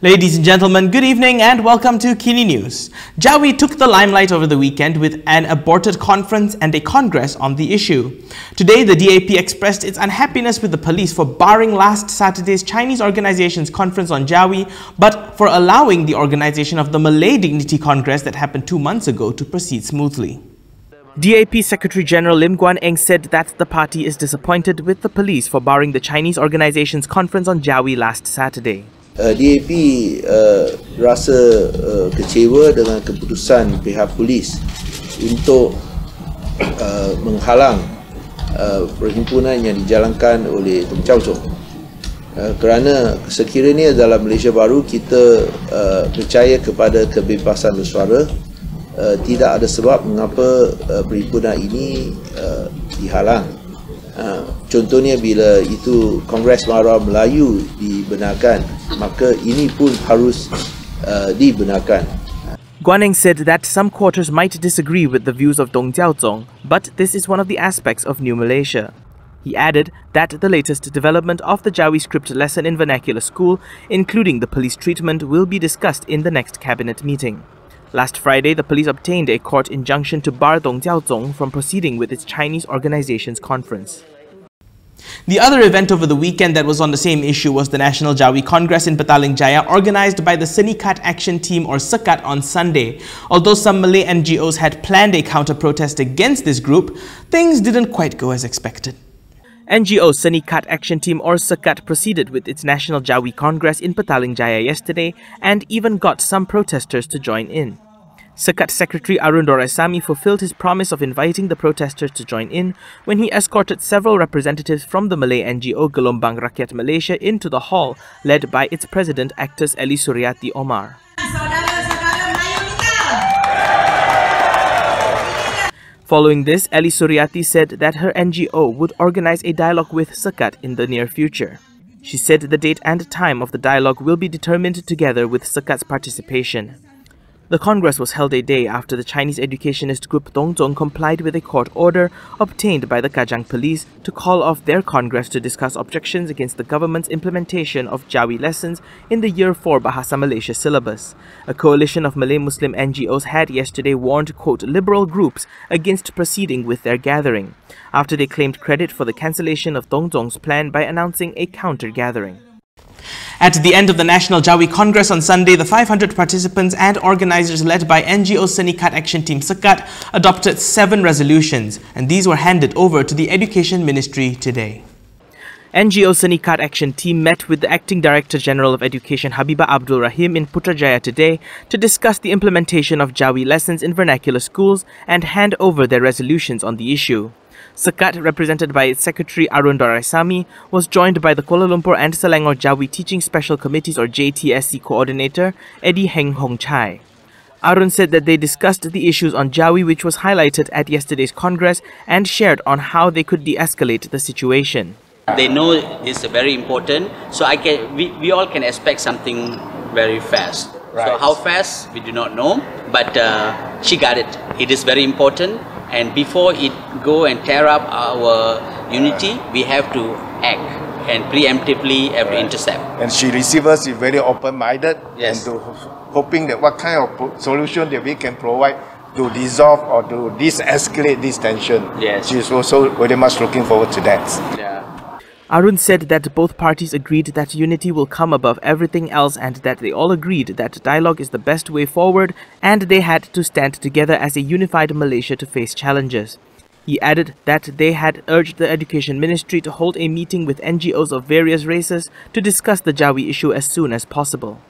Ladies and gentlemen, good evening and welcome to Kini News. Jawi took the limelight over the weekend with an aborted conference and a congress on the issue. Today, the DAP expressed its unhappiness with the police for barring last Saturday's Chinese organization's conference on Jawi, but for allowing the organization of the Malay Dignity Congress that happened 2 months ago to proceed smoothly. DAP Secretary General Lim Guan Eng said that the party is disappointed with the police for barring the Chinese organization's conference on Jawi last Saturday. DAP rasa kecewa dengan keputusan pihak polis untuk menghalang perhimpunan yang dijalankan oleh Jiao Zong. Kerana sekiranya dalam Malaysia baru kita percaya kepada kebebasan bersuara, tidak ada sebab mengapa perhimpunan ini dihalang. Contohnya bila itu Kongres Mara Melayu dibenarkan, maka ini pun harus dibenarkan. Guan Eng said that some quarters might disagree with the views of Jiao Zong, but this is one of the aspects of New Malaysia. He added that the latest development of the Jawi script lesson in vernacular school, including the police treatment, will be discussed in the next cabinet meeting. Last Friday, the police obtained a court injunction to bar Jiao Zong from proceeding with its Chinese organization's conference. The other event over the weekend that was on the same issue was the National Jawi Congress in Petaling Jaya, organized by the Syndicate Action Team or SYNICAT on Sunday. Although some Malay NGOs had planned a counter-protest against this group, things didn't quite go as expected. NGO Syndicate Action Team or SYNICAT proceeded with its National Jawi Congress in Petaling Jaya yesterday and even got some protesters to join in. SYNICAT Secretary Arun Doraisamy fulfilled his promise of inviting the protesters to join in when he escorted several representatives from the Malay NGO Gelombang Rakyat Malaysia into the hall, led by its president, actress Eli Suryati Omar. Following this, Eli Suryati said that her NGO would organize a dialogue with SYNICAT in the near future. She said the date and time of the dialogue will be determined together with SYNICAT's participation. The Congress was held a day after the Chinese educationist group Dong Zong complied with a court order obtained by the Kajang police to call off their Congress to discuss objections against the government's implementation of Jawi lessons in the Year 4 Bahasa Malaysia syllabus. A coalition of Malay Muslim NGOs had yesterday warned, quote, liberal groups against proceeding with their gathering, after they claimed credit for the cancellation of Dong Zong's plan by announcing a counter-gathering. At the end of the National Jawi Congress on Sunday, the 500 participants and organizers led by NGO Syndicate Action Team SYNICAT adopted 7 resolutions, and these were handed over to the Education Ministry today. NGO Syndicate Action Team met with the Acting Director General of Education Habibah Abdul Rahim in Putrajaya today to discuss the implementation of Jawi lessons in vernacular schools and hand over their resolutions on the issue. SYNICAT, represented by its Secretary Arun Doraisamy, was joined by the Kuala Lumpur and Selangor Jawi Teaching Special Committees or JTSC Coordinator, Eddie Heng Hong Chai. Arun said that they discussed the issues on Jawi which was highlighted at yesterday's Congress and shared on how they could de-escalate the situation. They know it's very important, so we all can expect something very fast. Right. So how fast, we do not know, but she got it. It is very important. And before it go and tear up our unity, we have to act and preemptively have to intercept. And she received us very open-minded, yes, and hoping that what kind of solution that we can provide to dissolve or to de-escalate this tension. Yes. She's also very much looking forward to that. Yeah. Arun said that both parties agreed that unity will come above everything else and that they all agreed that dialogue is the best way forward and they had to stand together as a unified Malaysia to face challenges. He added that they had urged the Education Ministry to hold a meeting with NGOs of various races to discuss the Jawi issue as soon as possible.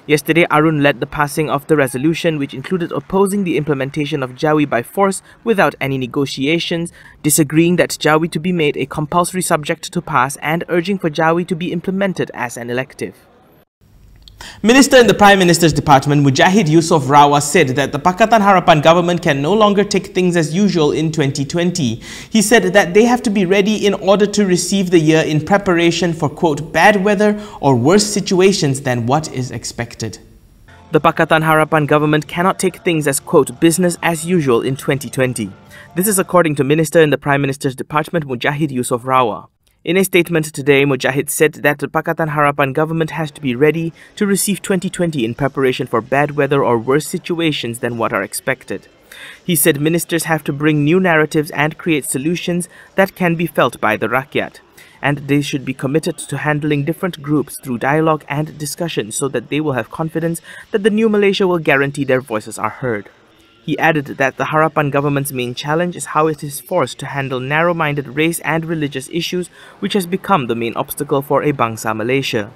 Yesterday, Arun led the passing of the resolution which included opposing the implementation of Jawi by force without any negotiations, disagreeing that Jawi to be made a compulsory subject to pass and urging for Jawi to be implemented as an elective. Minister in the Prime Minister's Department, Mujahid Yusof Rawa, said that the Pakatan Harapan government can no longer take things as usual in 2020. He said that they have to be ready in order to receive the year in preparation for, quote, bad weather or worse situations than what is expected. The Pakatan Harapan government cannot take things as, quote, business as usual in 2020. This is according to Minister in the Prime Minister's Department, Mujahid Yusof Rawa. In a statement today, Mujahid said that the Pakatan Harapan government has to be ready to receive 2020 in preparation for bad weather or worse situations than what are expected. He said ministers have to bring new narratives and create solutions that can be felt by the Rakyat, and they should be committed to handling different groups through dialogue and discussion so that they will have confidence that the new Malaysia will guarantee their voices are heard. He added that the Harapan government's main challenge is how it is forced to handle narrow-minded race and religious issues, which has become the main obstacle for a Bangsa Malaysia.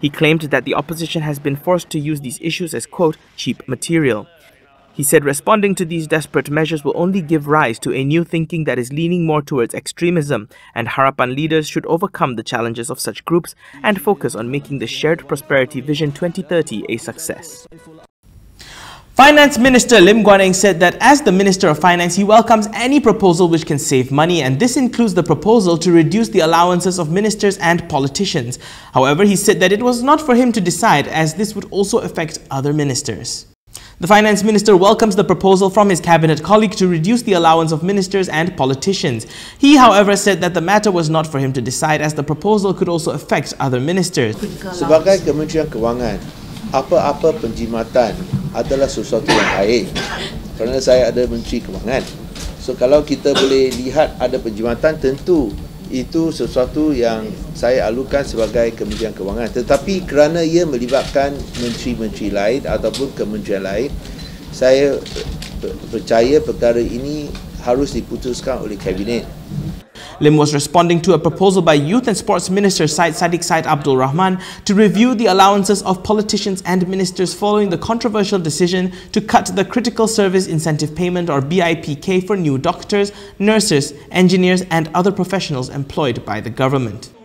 He claimed that the opposition has been forced to use these issues as, quote, cheap material. He said responding to these desperate measures will only give rise to a new thinking that is leaning more towards extremism, and Harapan leaders should overcome the challenges of such groups and focus on making the Shared Prosperity Vision 2030 a success. Finance Minister Lim Guan Eng said that as the Minister of Finance, he welcomes any proposal which can save money, and this includes the proposal to reduce the allowances of ministers and politicians. However, he said that it was not for him to decide, as this would also affect other ministers. The Finance Minister welcomes the proposal from his cabinet colleague to reduce the allowance of ministers and politicians. He, however, said that the matter was not for him to decide, as the proposal could also affect other ministers. Sebagai Kementerian Kewangan, apa-apa penjimatan adalah sesuatu yang baik kerana saya ada Menteri Kewangan. So kalau kita boleh lihat ada penjimatan, tentu itu sesuatu yang saya alukan sebagai Kementerian Kewangan. Tetapi kerana ia melibatkan menteri-menteri lain ataupun kementerian lain, saya percaya perkara ini harus diputuskan oleh Kabinet. Lim was responding to a proposal by Youth and Sports Minister Syed Saddiq Syed Abdul Rahman to review the allowances of politicians and ministers following the controversial decision to cut the Critical Service Incentive Payment or BIPK for new doctors, nurses, engineers and other professionals employed by the government.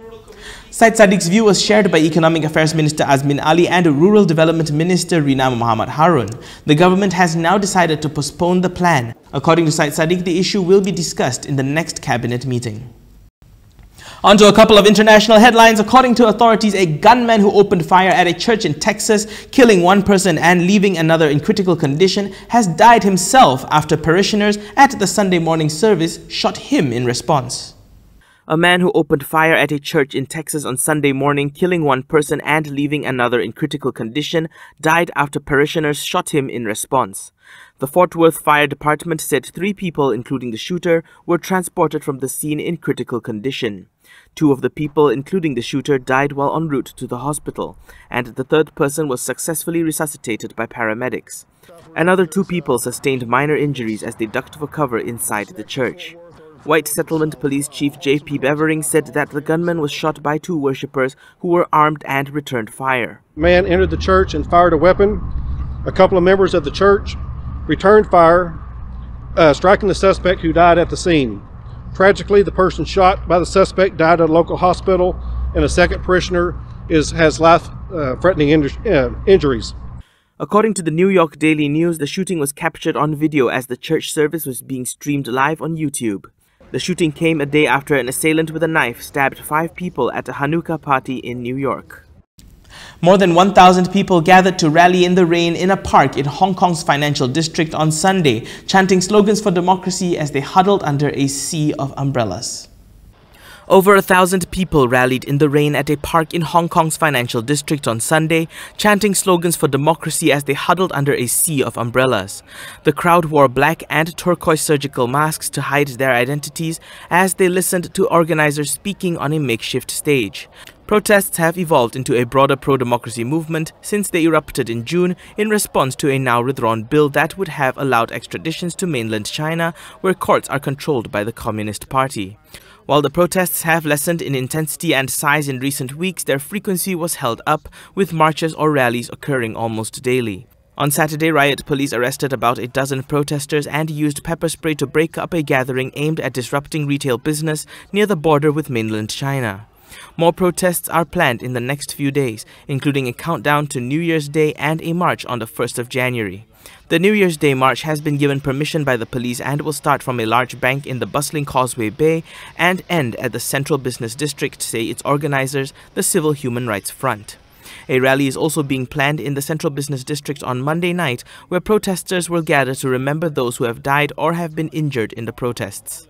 Syed Saddiq's view was shared by Economic Affairs Minister Azmin Ali and Rural Development Minister Rina Muhammad Harun. The government has now decided to postpone the plan. According to Syed Saddiq, the issue will be discussed in the next cabinet meeting. On to a couple of international headlines. According to authorities, a gunman who opened fire at a church in Texas, killing one person and leaving another in critical condition, has died himself after parishioners at the Sunday morning service shot him in response. A man who opened fire at a church in Texas on Sunday morning, killing one person and leaving another in critical condition, died after parishioners shot him in response. The Fort Worth Fire Department said 3 people, including the shooter, were transported from the scene in critical condition. 2 of the people, including the shooter, died while en route to the hospital, and the 3rd person was successfully resuscitated by paramedics. Another 2 people sustained minor injuries as they ducked for cover inside the church. White Settlement Police Chief J.P. Bevering said that the gunman was shot by 2 worshippers who were armed and returned fire. A man entered the church and fired a weapon. A couple of members of the church returned fire, striking the suspect, who died at the scene. Tragically, the person shot by the suspect died at a local hospital, and a second parishioner has life-threatening injuries. According to the New York Daily News, the shooting was captured on video as the church service was being streamed live on YouTube. The shooting came a day after an assailant with a knife stabbed 5 people at a Hanukkah party in New York. More than 1,000 people gathered to rally in the rain in a park in Hong Kong's financial district on Sunday, chanting slogans for democracy as they huddled under a sea of umbrellas. Over 1,000 people rallied in the rain at a park in Hong Kong's financial district on Sunday, chanting slogans for democracy as they huddled under a sea of umbrellas. The crowd wore black and turquoise surgical masks to hide their identities as they listened to organizers speaking on a makeshift stage. Protests have evolved into a broader pro-democracy movement since they erupted in June in response to a now-withdrawn bill that would have allowed extraditions to mainland China, where courts are controlled by the Communist Party. While the protests have lessened in intensity and size in recent weeks, their frequency was held up, with marches or rallies occurring almost daily. On Saturday, riot police arrested about a dozen protesters and used pepper spray to break up a gathering aimed at disrupting retail business near the border with mainland China. More protests are planned in the next few days, including a countdown to New Year's Day and a march on the 1st of January. The New Year's Day march has been given permission by the police and will start from a large bank in the bustling Causeway Bay and end at the Central Business District, say its organizers, the Civil Human Rights Front. A rally is also being planned in the Central Business District on Monday night, where protesters will gather to remember those who have died or have been injured in the protests.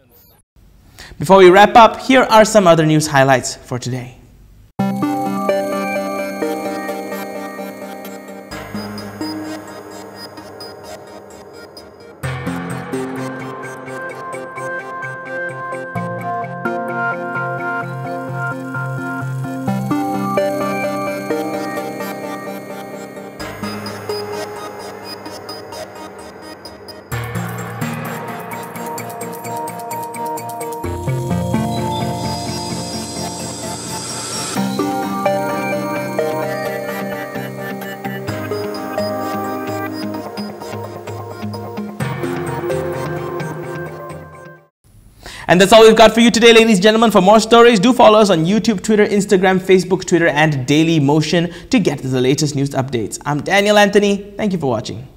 Before we wrap up, here are some other news highlights for today. And that's all we've got for you today, ladies and gentlemen. For more stories, do follow us on YouTube, Twitter, Instagram, Facebook, Twitter, and Daily Motion to get the latest news updates. I'm Daniel Anthony. Thank you for watching.